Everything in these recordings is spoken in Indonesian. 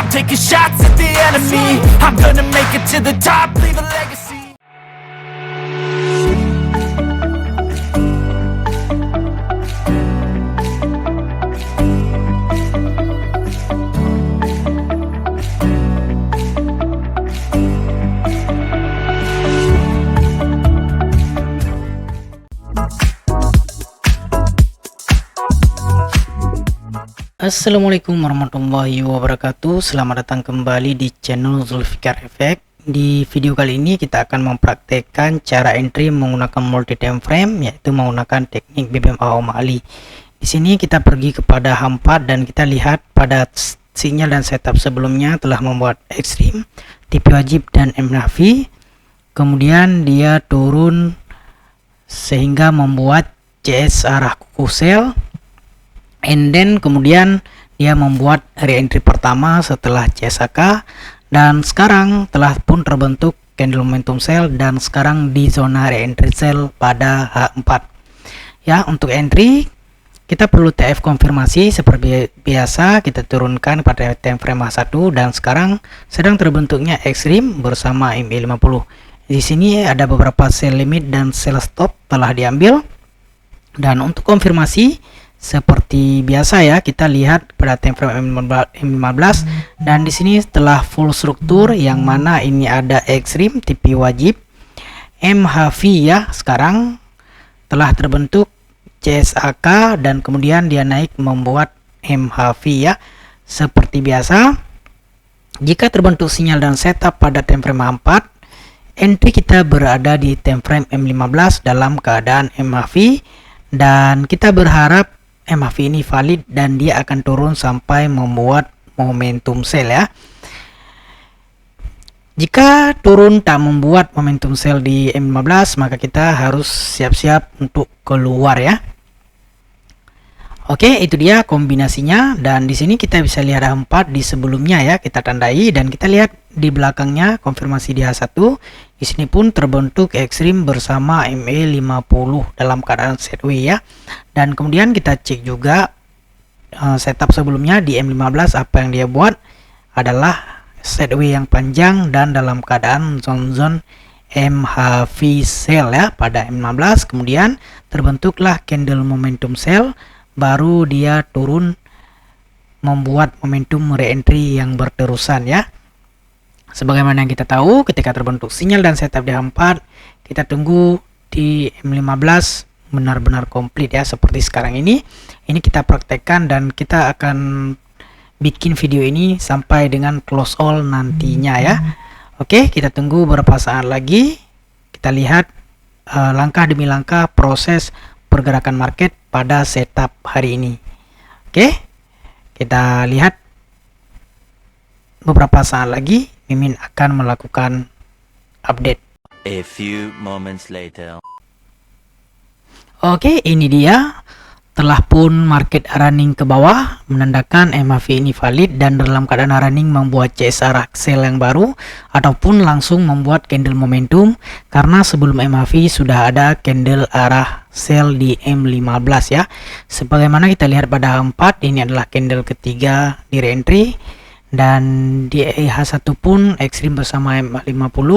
I'm taking shots at the enemy. I'm gonna make it to the top, leave a legacy. Assalamualaikum warahmatullahi wabarakatuh. Selamat datang kembali di channel Zulfikar Effect. Di video kali ini kita akan mempraktekkan cara entry menggunakan multi time frame, yaitu menggunakan teknik BBM O'Malley. Di sini kita pergi kepada H4 dan kita lihat pada sinyal dan setup sebelumnya telah membuat ekstrim, TP wajib dan MACD. Kemudian dia turun sehingga membuat CS arah kuku sell. And then kemudian dia membuat re-entry pertama setelah CSAK, dan sekarang telah pun terbentuk candle momentum sell dan sekarang di zona re-entry sell pada H4. Ya, untuk entry kita perlu TF konfirmasi seperti biasa, kita turunkan pada time frame H1 dan sekarang sedang terbentuknya ekstrim bersama MA50. Di sini ada beberapa sell limit dan sell stop telah diambil, dan untuk konfirmasi seperti biasa ya, kita lihat pada time frame M15 dan di sini telah full struktur yang mana ini ada ekstrim, TP wajib, MHV ya, sekarang telah terbentuk CSAK dan kemudian dia naik membuat MHV ya. Seperti biasa, jika terbentuk sinyal dan setup pada time frame 4, entry kita berada di time frame M15 dalam keadaan MHV, dan kita berharap MACD ini valid dan dia akan turun sampai membuat momentum sell ya. Jika turun tak membuat momentum sell di M15, maka kita harus siap-siap untuk keluar ya. Oke, itu dia kombinasinya, dan di sini kita bisa lihat H4 di sebelumnya ya, kita tandai dan kita lihat di belakangnya konfirmasi di H1. Di sini pun terbentuk ekstrim bersama MA50 dalam keadaan sideways ya. Dan kemudian kita cek juga setup sebelumnya di M15, apa yang dia buat adalah sideways yang panjang dan dalam keadaan zone MHV sell ya pada M15. Kemudian terbentuklah candle momentum sell, baru dia turun membuat momentum re-entry yang berterusan ya. Sebagaimana yang kita tahu, ketika terbentuk sinyal dan setup di H4, kita tunggu di M15 benar-benar komplit ya, seperti sekarang ini. Ini kita praktekkan dan kita akan bikin video ini sampai dengan close all nantinya ya. Oke, kita tunggu beberapa saat lagi. Kita lihat langkah demi langkah proses pergerakan market pada setup hari ini. Oke, kita lihat beberapa saat lagi Mimin akan melakukan update. A few moments later. Oke, ini dia telah pun market running ke bawah, menandakan MACD ini valid dan dalam keadaan running membuat CS arah sell yang baru ataupun langsung membuat candle momentum, karena sebelum MACD sudah ada candle arah sell di M15 ya. Sebagaimana kita lihat pada H4, ini adalah candle ketiga di re-entry, dan di H1 pun ekstrim bersama M50,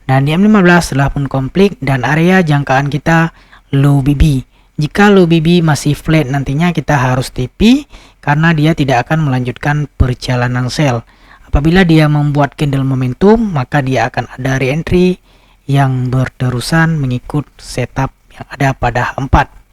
dan di M15 telah pun komplit dan area jangkaan kita low BB. Jika low BB masih flat, nantinya kita harus TP karena dia tidak akan melanjutkan perjalanan sell. Apabila dia membuat candle momentum, maka dia akan ada re-entry yang berterusan mengikut setup yang ada pada H4.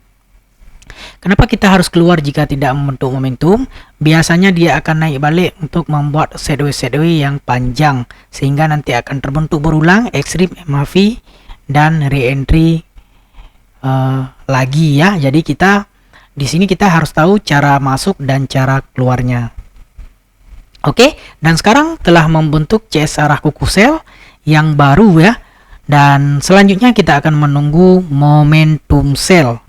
Kenapa kita harus keluar jika tidak membentuk momentum? Biasanya dia akan naik balik untuk membuat sideways yang panjang, sehingga nanti akan terbentuk berulang ekstrim MACD dan re-entry lagi ya. Jadi kita di sini kita harus tahu cara masuk dan cara keluarnya. Oke, dan sekarang telah membentuk CS arah kuku sell yang baru ya. Dan selanjutnya kita akan menunggu momentum sell.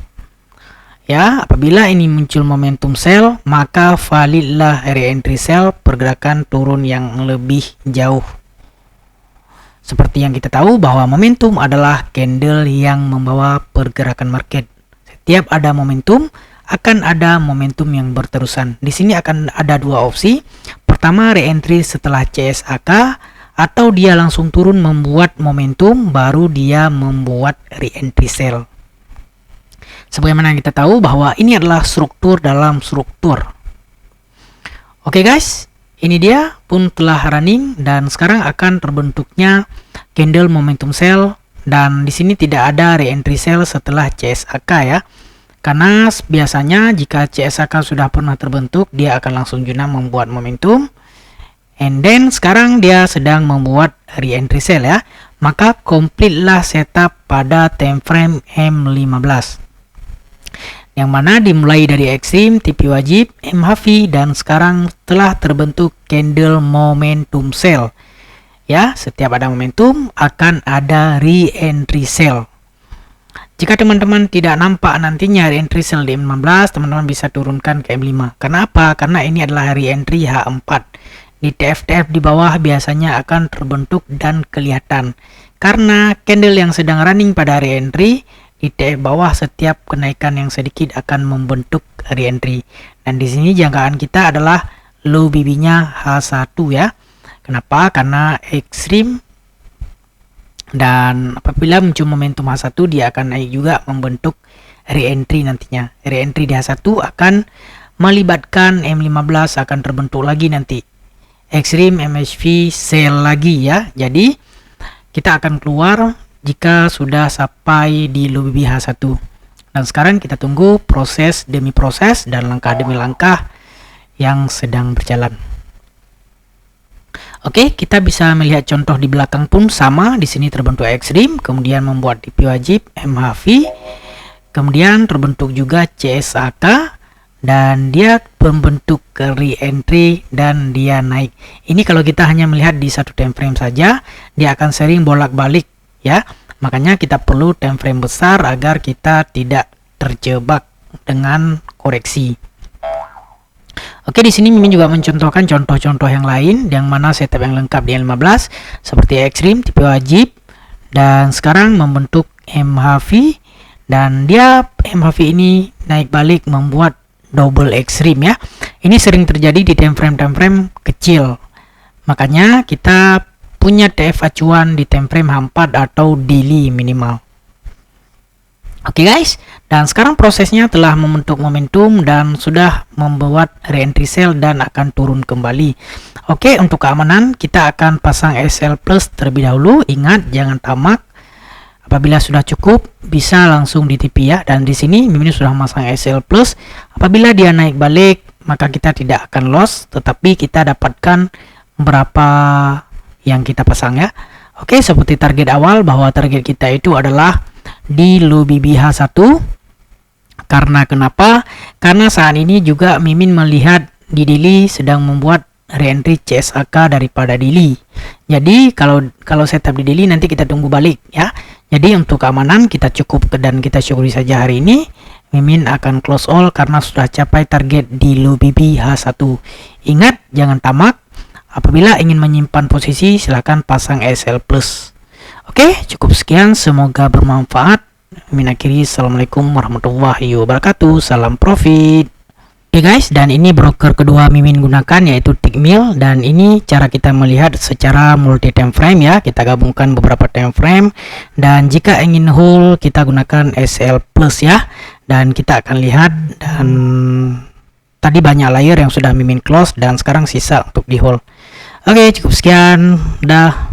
Ya, apabila ini muncul momentum sell, maka validlah re-entry sell, pergerakan turun yang lebih jauh. Seperti yang kita tahu bahwa momentum adalah candle yang membawa pergerakan market. Setiap ada momentum, akan ada momentum yang berterusan. Di sini akan ada dua opsi. pertama re-entry setelah CSAK, atau dia langsung turun membuat momentum baru dia membuat re-entry sell. Sebagaimana kita tahu bahwa ini adalah struktur dalam struktur. Oke guys, ini dia pun telah running dan sekarang akan terbentuknya candle momentum sell, dan di sini tidak ada re-entry sell setelah CSAK ya. Karena biasanya jika CSAK sudah pernah terbentuk, dia akan langsung juga membuat momentum. And then sekarang dia sedang membuat re-entry sell ya. Maka complete lah setup pada time frame M15. Yang mana dimulai dari ekstrim, TP wajib, MHV, dan sekarang telah terbentuk candle momentum sell. Ya, setiap ada momentum akan ada re-entry sell. Jika teman-teman tidak nampak nantinya re-entry sell di M15, teman-teman bisa turunkan ke M5. Kenapa? Karena ini adalah re-entry H4. Di TF-TF di bawah biasanya akan terbentuk dan kelihatan. Karena candle yang sedang running pada re-entry, di TF bawah setiap kenaikan yang sedikit akan membentuk re-entry. Dan di sini jangkaan kita adalah low BB-nya H1 ya. Kenapa? Karena ekstrim. Dan apabila muncul momentum H1, dia akan naik juga membentuk re-entry nantinya. Re-entry di H1 akan melibatkan M15, akan terbentuk lagi nanti ekstrim MHV sell lagi ya. Jadi kita akan keluar jika sudah sampai di low BB H1. Dan sekarang kita tunggu proses demi proses dan langkah demi langkah yang sedang berjalan. Oke, kita bisa melihat contoh di belakang pun sama. Di sini terbentuk ekstrim, kemudian membuat TP wajib MHV, kemudian terbentuk juga CSAK, dan dia membentuk re-entry dan dia naik. Ini kalau kita hanya melihat di satu time frame saja, dia akan sering bolak-balik ya. Makanya kita perlu time frame besar agar kita tidak terjebak dengan koreksi. Oke, di sini Mimin juga mencontohkan contoh-contoh yang lain yang mana setup yang lengkap di L15 seperti ekstrim, TP wajib, dan sekarang membentuk MHV, dan dia MHV ini naik balik membuat double ekstrim ya. Ini sering terjadi di time frame kecil. Makanya kita punya TF acuan di time frame H4 atau daily minimal. Oke guys, dan sekarang prosesnya telah membentuk momentum dan sudah membuat re-entry sell dan akan turun kembali. Oke, untuk keamanan kita akan pasang SL plus terlebih dahulu. Ingat jangan tamak. Apabila sudah cukup bisa langsung di TP ya. Dan di sini Mimin sudah memasang SL plus. Apabila dia naik balik maka kita tidak akan loss, tetapi kita dapatkan berapa yang kita pasang ya. Oke, seperti target awal bahwa target kita itu adalah di low BB H1. Karena kenapa? Karena saat ini juga Mimin melihat di daily sedang membuat re-entry CSAK daripada daily. Jadi kalau setup di daily nanti kita tunggu balik ya. Jadi untuk keamanan kita cukup dan kita syukuri saja hari ini. Mimin akan close all karena sudah capai target di low BB H1. Ingat jangan tamak. Apabila ingin menyimpan posisi silahkan pasang SL plus. Oke, cukup sekian, semoga bermanfaat. Mimin akhiri, assalamualaikum warahmatullahi wabarakatuh, salam profit. Oke guys, dan ini broker kedua Mimin gunakan yaitu Tickmill, dan ini cara kita melihat secara multi time frame ya. Kita gabungkan beberapa time frame, dan jika ingin hold kita gunakan SL plus ya. Dan kita akan lihat, dan tadi banyak layer yang sudah Mimin close dan sekarang sisa untuk di hold. Oke, cukup sekian, dah.